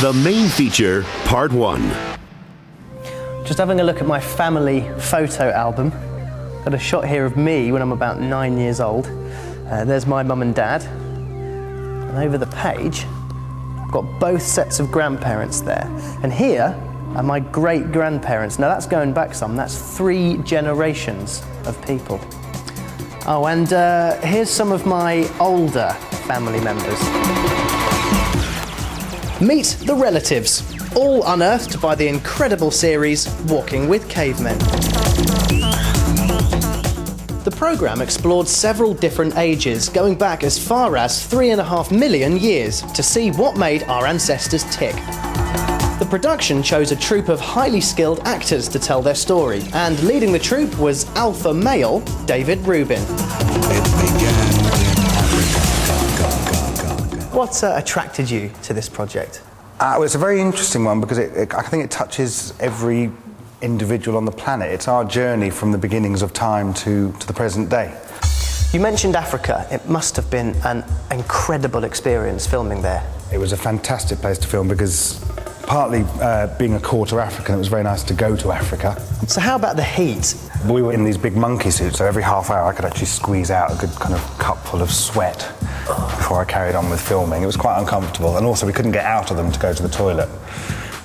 The main feature, Part 1. Just having a look at my family photo album. Got a shot here of me when I'm about 9 years old. There's my mum and dad. And over the page, I've got both sets of grandparents there. And here are my great-grandparents. Now that's going back some, that's 3 generations of people. Oh, and here's some of my older family members. Meet the relatives, all unearthed by the incredible series Walking with Cavemen. The programme explored several different ages, going back as far as 3.5 million years, to see what made our ancestors tick. The production chose a troupe of highly skilled actors to tell their story, and leading the troupe was alpha male David Rubin. What attracted you to this project? Well, it's a very interesting one because I think it touches every individual on the planet. It's our journey from the beginnings of time to the present day. You mentioned Africa. It must have been an incredible experience filming there. It was a fantastic place to film because partly being a quarter African, it was very nice to go to Africa. So how about the heat? We were in these big monkey suits, so every half hour I could actually squeeze out a good kind of cupful of sweat before I carried on with filming. It was quite uncomfortable, and also we couldn't get out of them to go to the toilet.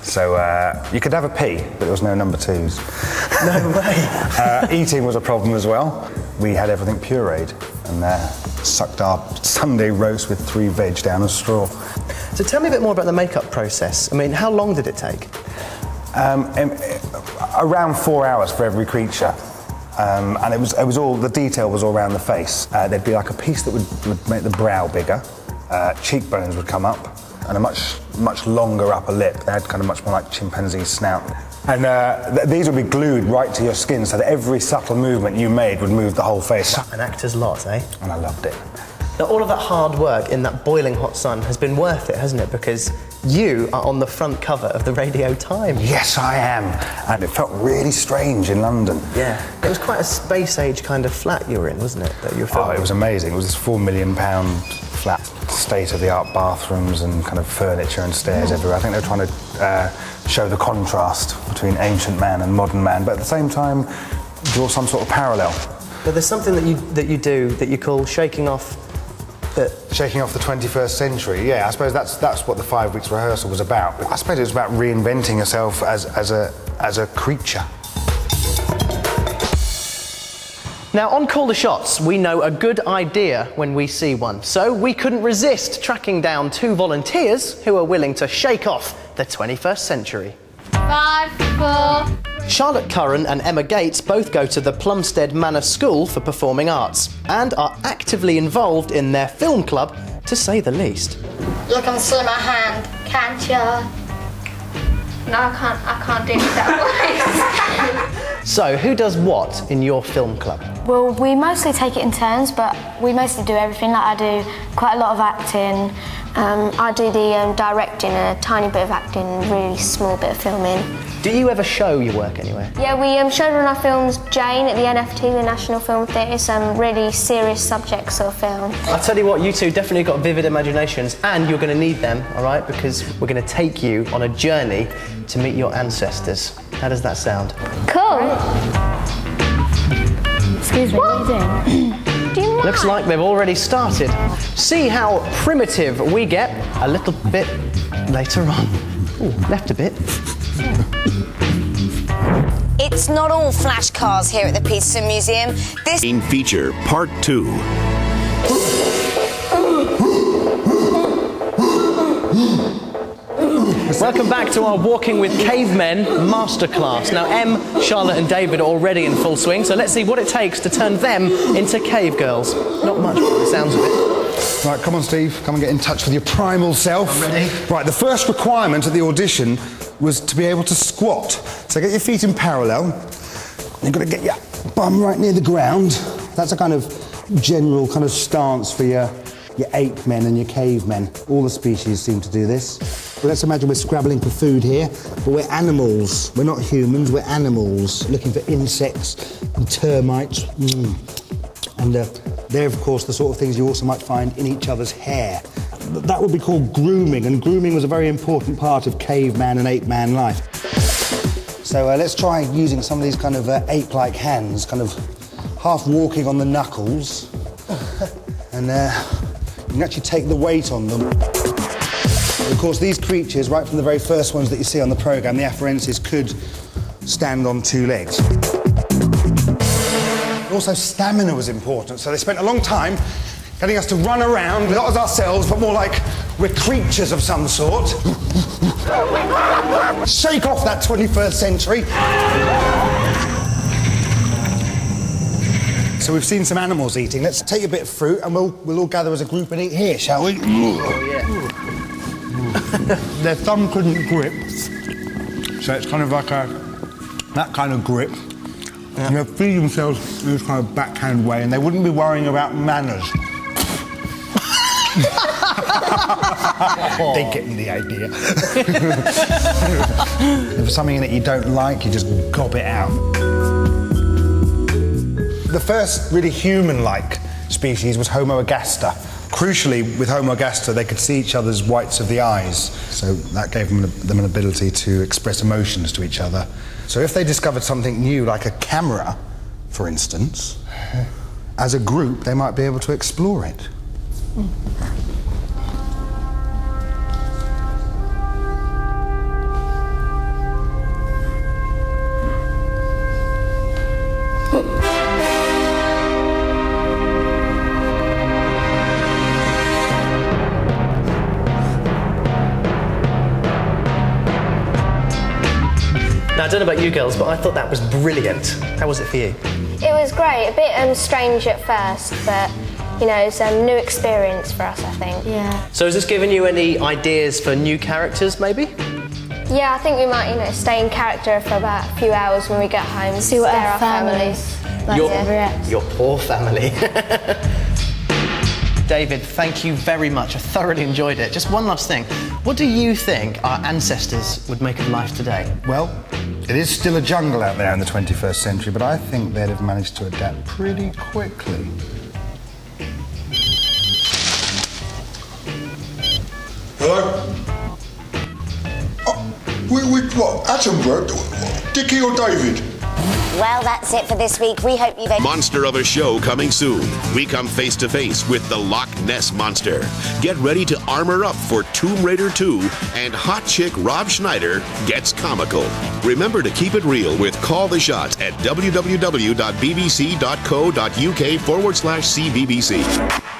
So you could have a pee, but there was no number 2s. No way. Eating was a problem as well. We had everything pureed and sucked our Sunday roast with 3 veg down a straw. So tell me a bit more about the makeup process. I mean, how long did it take? Around 4 hours for every creature. And it was all, the detail was all around the face. There'd be like a piece that would make the brow bigger, cheekbones would come up, and a much longer upper lip. They had kind of much more like chimpanzee snout. And these would be glued right to your skin so that every subtle movement you made would move the whole face. An actor's lot, eh? And I loved it. Now, all of that hard work in that boiling hot sun has been worth it, hasn't it? Because you are on the front cover of the Radio Times. Yes, I am. And it felt really strange in London. Yeah. It was quite a space-age kind of flat you were in, wasn't it, that you were filming? Oh, it was amazing. It was this £4 million flat, state-of-the-art bathrooms and kind of furniture and stairs everywhere. I think they were trying to show the contrast between ancient man and modern man, but at the same time, draw some sort of parallel. But there's something that you do that you call shaking off Shaking off the 21st century, yeah, I suppose that's what the 5 weeks rehearsal was about. I suppose it was about reinventing yourself as a creature. Now, on Call the Shots, we know a good idea when we see one, so we couldn't resist tracking down 2 volunteers who are willing to shake off the 21st century. 5, 4... Charlotte Curran and Emma Gates both go to the Plumstead Manor School for Performing Arts and are actively involved in their film club, to say the least. You can see my hand, can't you? No, I can't do that. So, who does what in your film club? Well, we mostly take it in turns, but we mostly do everything. Like, I do quite a lot of acting. I do the directing, a tiny bit of acting, a really small bit of filming. Do you ever show your work anywhere? Yeah, we showed one of our films, Jane, at the NFT, the National Film Theatre, some really serious subjects of film. I'll tell you what, you two definitely got vivid imaginations, and you're going to need them, all right, because we're going to take you on a journey to meet your ancestors. How does that sound? Cool. Excuse me, what are you doing? Looks like they've already started. See how primitive we get a little bit later on. Ooh, left a bit. It's not all flash cars here at the Peterson Museum. This main feature, Part 2. Welcome back to our Walking with Cavemen Masterclass. Now, Em, Charlotte and David are already in full swing, so let's see what it takes to turn them into cave girls. Not much, by the sounds of it. Right, come on, Steve. Come and get in touch with your primal self. I'm ready. Right, the first requirement at the audition was to be able to squat. So get your feet in parallel. You've got to get your bum right near the ground. That's a kind of general kind of stance for your ape men and your cavemen. All the species seem to do this. But let's imagine we're scrabbling for food here, but we're animals. We're not humans, we're animals, looking for insects and termites. And they're, of course, the sort of things you also might find in each other's hair. that would be called grooming, and grooming was a very important part of caveman and ape-man life. So let's try using some of these kind of ape-like hands, kind of half walking on the knuckles, and you can actually take the weight on them. Of course, these creatures, right from the very first ones that you see on the programme, the Afarenses could stand on two legs. Also, stamina was important, so they spent a long time getting us to run around, not as ourselves, but more like we're creatures of some sort. Shake off that 21st century. So we've seen some animals eating. Let's take a bit of fruit and we'll all gather as a group and eat here, shall we? Oh, yeah. Their thumb couldn't grip, so it's kind of like that kind of grip. Yeah. And they feed themselves in this kind of backhand way, and they wouldn't be worrying about manners. They get the idea. If there's something in it you don't like, you just gob it out. The first really human-like species was Homo Ergaster. Crucially, with Homo Ergaster, they could see each other's whites of the eyes, so that gave them an ability to express emotions to each other. So if they discovered something new, like a camera, for instance, as a group, they might be able to explore it. Now, I don't know about you girls, but I thought that was brilliant. How was it for you? It was great. A bit strange at first, but, you know, it's a new experience for us, I think. Yeah. So has this given you any ideas for new characters, maybe? Yeah, I think we might, you know, stay in character for about a few hours when we get home. See what stare our families react. Your poor family. David, thank you very much. I thoroughly enjoyed it. Just one last thing. What do you think our ancestors would make of life today? Well, it is still a jungle out there in the 21st century, but I think they'd have managed to adapt pretty quickly. Hello? With what? Attenborough? Dickie or David? Well, that's it for this week. We hope you've... Monster of a show coming soon. We come face to face with the Loch Ness Monster. Get ready to armor up for Tomb Raider 2 and hot chick Rob Schneider gets comical. Remember to keep it real with Call the Shots at www.bbc.co.uk/CBBC.